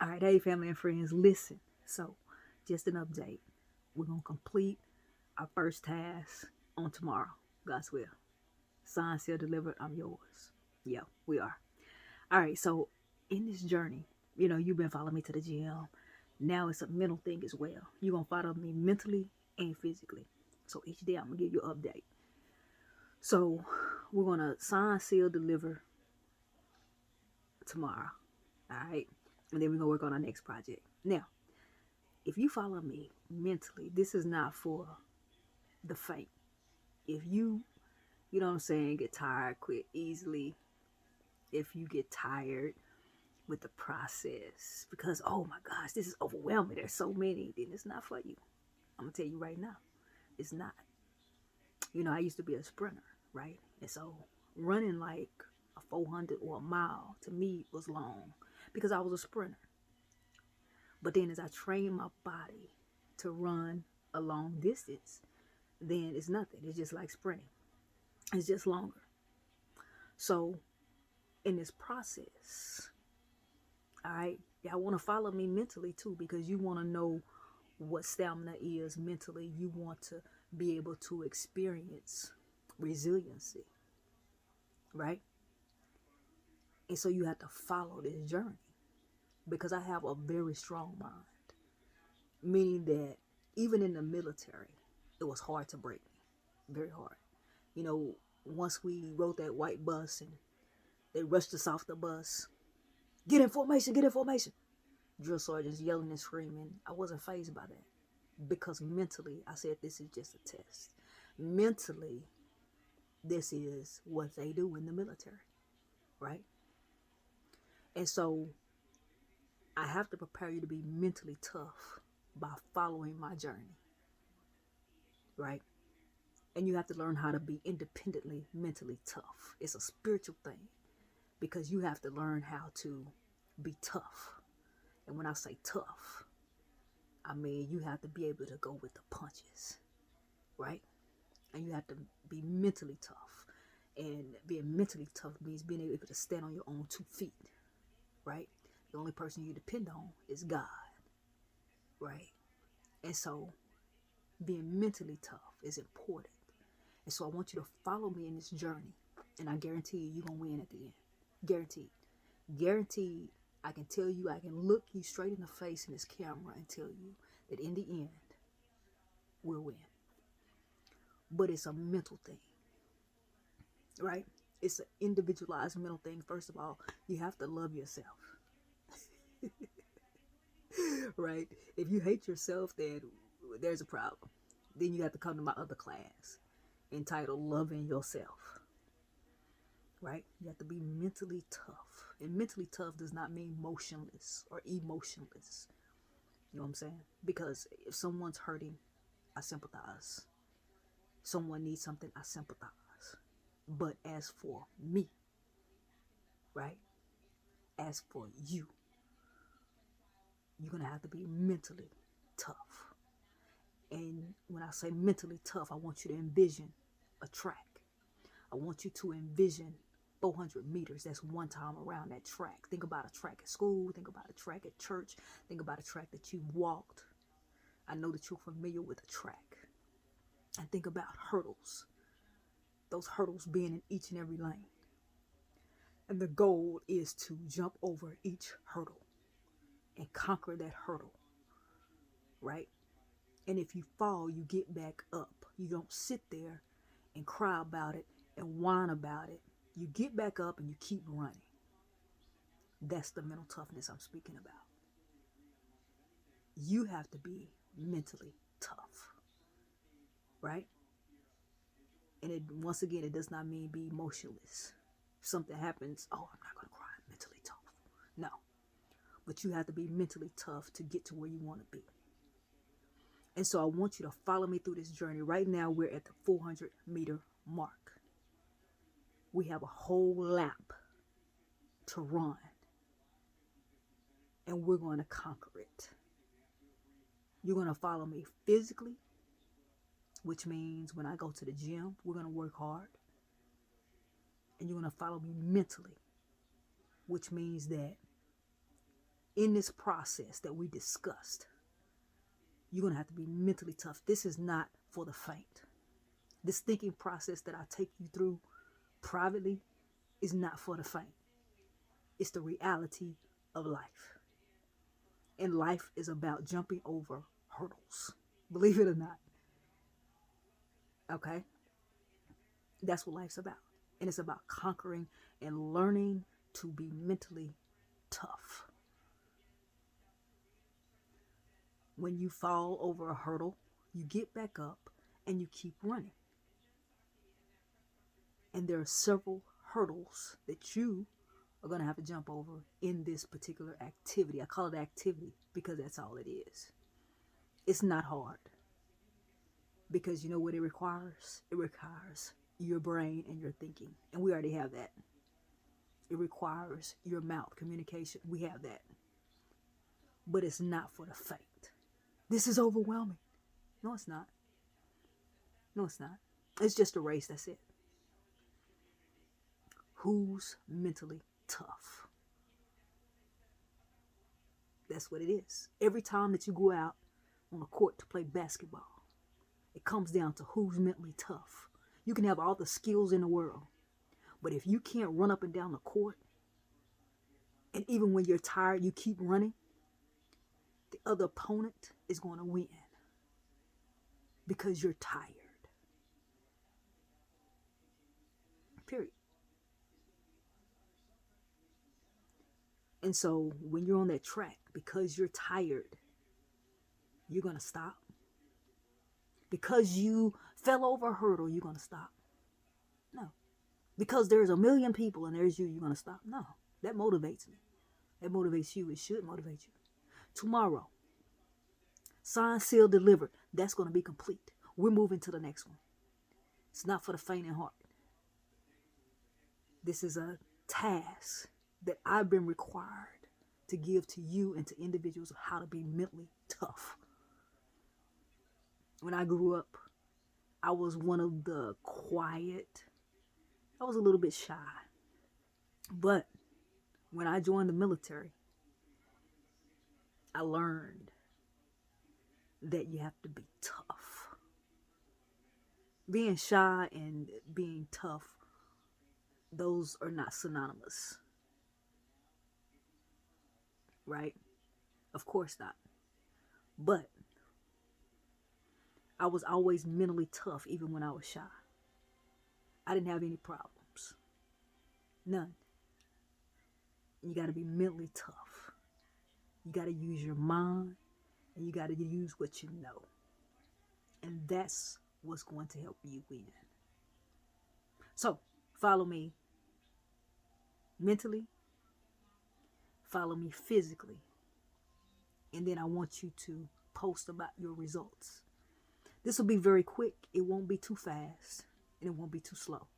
All right, hey, family and friends, listen. So, just an update. We're going to complete our first task on tomorrow. God's will. Signed, sealed, delivered. I'm yours. Yeah, we are. All right, so in this journey, you've been following me to the gym. Now it's a mental thing as well. You're going to follow me mentally and physically. So each day I'm going to give you an update. So we're going to sign, seal, deliver tomorrow. All right. And then we're going to work on our next project. Now, if you follow me mentally, this is not for the faint. If you know what I'm saying, get tired, quit easily, if you get tired with the process because, oh my gosh, this is overwhelming, there's so many, then it's not for you. I'm going to tell you right now, it's not. I used to be a sprinter, right? And so running like a 400 or a mile to me was long because I was a sprinter. But then as I trained my body to run a long distance, then it's nothing. It's just like sprinting. It's just longer. So in this process, all right, y'all want to follow me mentally too because you want to know what stamina is mentally. You want to be able to experience resiliency, right? And so you have to follow this journey because I have a very strong mind, meaning that even in the military, it was hard to break me, very hard. You know, once we rode that white bus and they rushed us off the bus, get in formation, get in formation. Drill sergeants yelling and screaming. I wasn't fazed by that because mentally, I said, this is just a test. Mentally, this is what they do in the military, right? And so I have to prepare you to be mentally tough by following my journey, right? And you have to learn how to be independently mentally tough. It's a spiritual thing because you have to learn how to be tough. And when I say tough, I mean you have to be able to go with the punches, right? And you have to be mentally tough. And being mentally tough means being able to stand on your own 2 feet, right? The only person you depend on is God, right? And so being mentally tough is important. And so I want you to follow me in this journey. And I guarantee you, you're going to win at the end. Guaranteed. Guaranteed. I can tell you, I can look you straight in the face in this camera and tell you that in the end, we'll win. But it's a mental thing, right? It's an individualized mental thing. First of all, you have to love yourself, right? If you hate yourself, then there's a problem. Then you have to come to my other class entitled Loving Yourself, right? You have to be mentally tough. And mentally tough does not mean motionless or emotionless. You know what I'm saying? Because if someone's hurting, I sympathize. Someone needs something, I sympathize. But as for me, right? As for you, you're going to have to be mentally tough. And when I say mentally tough, I want you to envision a track. I want you to envision 400 meters. That's one time around that track. Think about a track at school. Think about a track at church. Think about a track that you've walked. I know that you're familiar with a track. And think about hurdles. Those hurdles being in each and every lane. And the goal is to jump over each hurdle and conquer that hurdle, right? And if you fall, you get back up. You don't sit there and cry about it and whine about it. You get back up and you keep running. That's the mental toughness I'm speaking about. You have to be mentally tough, right? And once again, it does not mean be emotionless. If something happens, oh, I'm not going to cry, I'm mentally tough. No. But you have to be mentally tough to get to where you want to be. And so I want you to follow me through this journey. Right now, we're at the 400-meter mark. We have a whole lap to run. And we're going to conquer it. You're going to follow me physically, which means when I go to the gym, we're going to work hard. And you're going to follow me mentally, which means that in this process that we discussed, you're going to have to be mentally tough. This is not for the faint. This thinking process that I take you through privately is not for the faint. It's the reality of life. And life is about jumping over hurdles. Believe it or not. Okay? That's what life's about. And it's about conquering and learning to be mentally tough. When you fall over a hurdle, you get back up and you keep running. And there are several hurdles that you are going to have to jump over in this particular activity. I call it activity because that's all it is. It's not hard. Because you know what it requires? It requires your brain and your thinking. And we already have that. It requires your mouth communication. We have that. But it's not for the faint. This is overwhelming. No, it's not. No, it's not. It's just a race. That's it. Who's mentally tough? That's what it is. Every time that you go out on a court to play basketball, it comes down to who's mentally tough. You can have all the skills in the world, but if you can't run up and down the court, and even when you're tired, you keep running, the other opponent is going to win because you're tired. Period. And so when you're on that track, because you're tired, you're going to stop. Because you fell over a hurdle, you're going to stop. No. Because there's a million people and there's you, you're going to stop. No. That motivates me. That motivates you. It should motivate you. Tomorrow, signed, sealed, delivered. That's going to be complete. We're moving to the next one. It's not for the faint in heart. This is a task that I've been required to give to you and to individuals of how to be mentally tough. When I grew up, I was one of the quiet. I was a little bit shy. But when I joined the military, I learned that you have to be tough. Being shy and being tough, those are not synonymous. Right? Of course not. But I was always mentally tough even when I was shy. I didn't have any problems. None. You got to be mentally tough. You got to use your mind and you got to use what you know. And that's what's going to help you win. So, follow me mentally. Follow me physically. And then I want you to post about your results. This will be very quick. It won't be too fast. And it won't be too slow.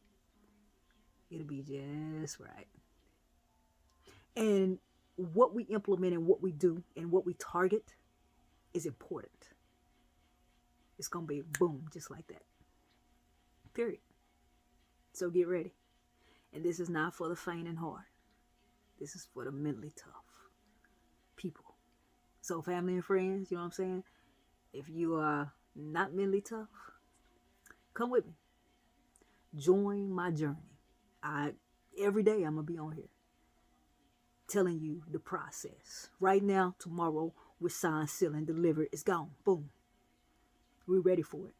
It'll be just right. And what we implement and what we do and what we target is important. It's going to be boom, just like that. Period. So get ready. And this is not for the faint and heart. This is for the mentally tough people. So family and friends, you know what I'm saying? If you are not mentally tough, come with me. Join my journey. Every day I'm going to be on here telling you the process. Right now, tomorrow, we're signed, sealed, and delivered. It's gone. Boom. We're ready for it.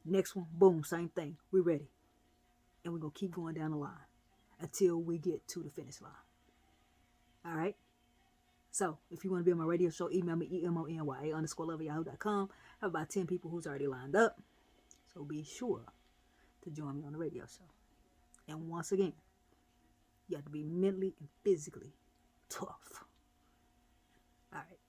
Next one, boom, same thing. We're ready. And we're going to keep going down the line until we get to the finish line. All right? So, if you want to be on my radio show, email me, emony_love@yahoo.com. I have about 10 people who's already lined up. So, be sure to join me on the radio show. And once again, you have to be mentally and physically tough. All right.